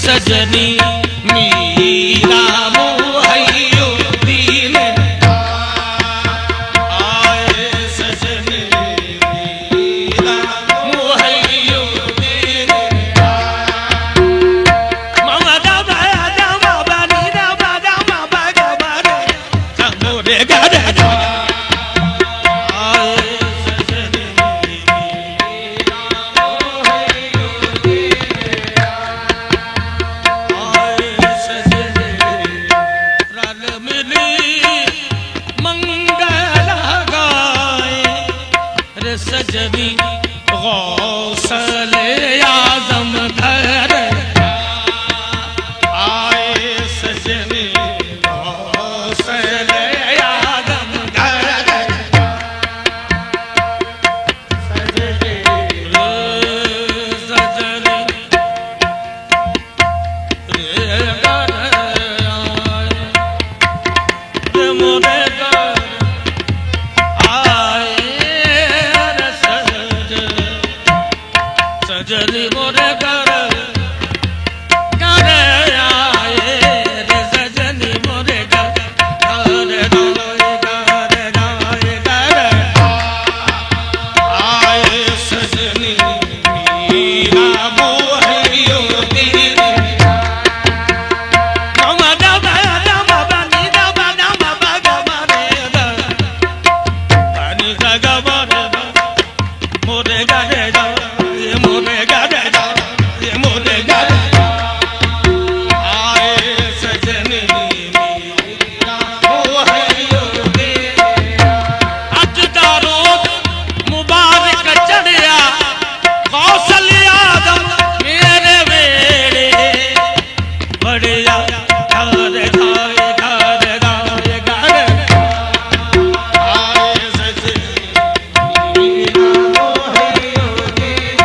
सजनी मीरा मोहयो दीन आए सजनी मीरा मोहयो दीन मामा दादा दादा बानी दादा दादा बागा बारे संगोरे गारे सजनी गौसल आजम घर आए सजनी गौसल आजम घर सजनी सजनी मोरे सजनी मोरे घर घरे आए रे सजनी मोरे घर घरे घरे घरे घरे आए सजनी मीरा मोहयो दीन मामा दादा दादा बानी दादा दादा बागा बारे बानी दागा बारे मोरे घरे मोरे गारे ये मोरे गारे आए सजनी मीरा मोहयो दीन अज दा रोज मुबारक चढ़िया कौशल आदम मेरे वेड़े बढ़िया घरे घरे घरे घरे घरे आए सजनी मीरा मोहयो दीन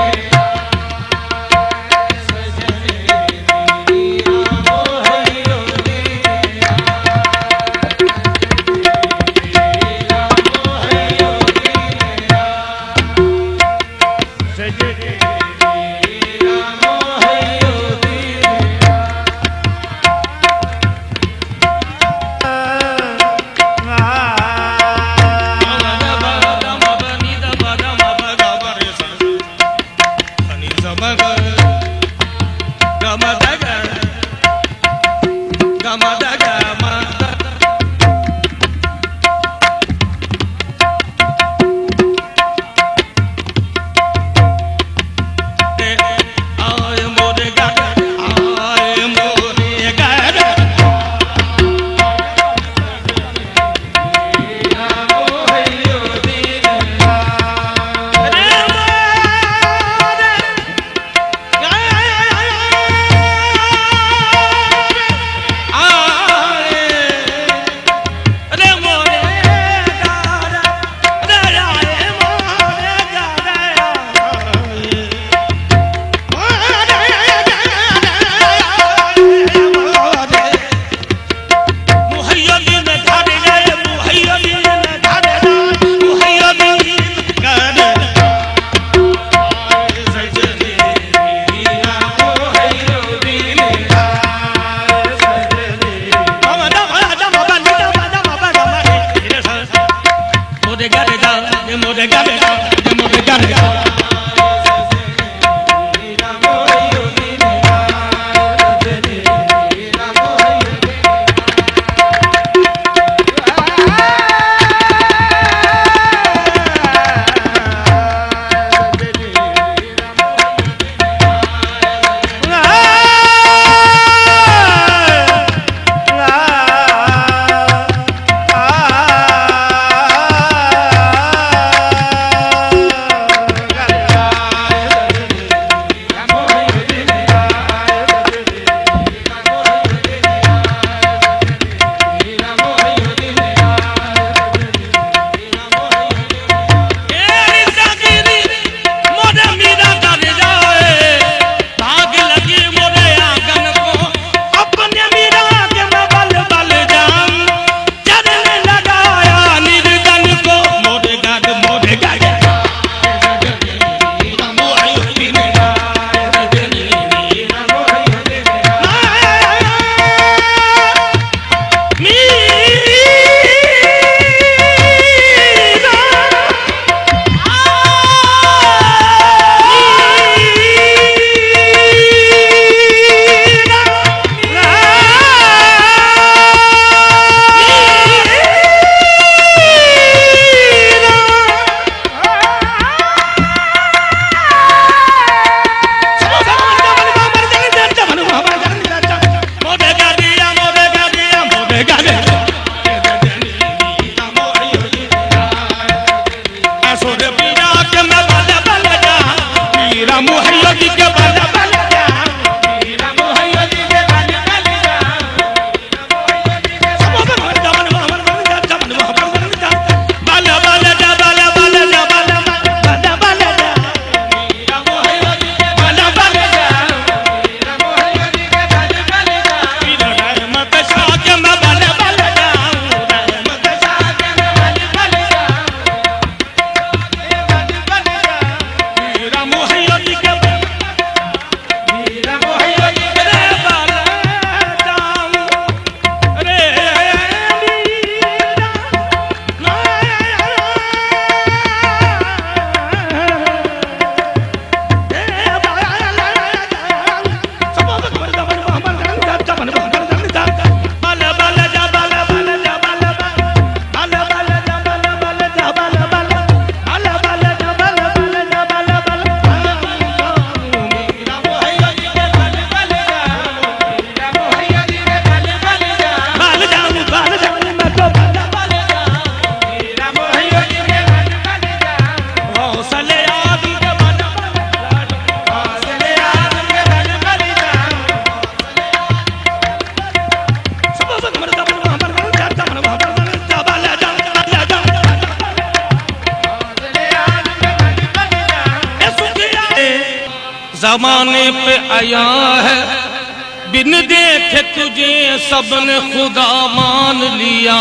मीरा मुहैया जी के बल बल जाऊं, मीरा मुहैया जी के बल बल जाऊं, सब बल बल ज़माने पे आया है बिन देखे तुझे सबने खुदा मान लिया।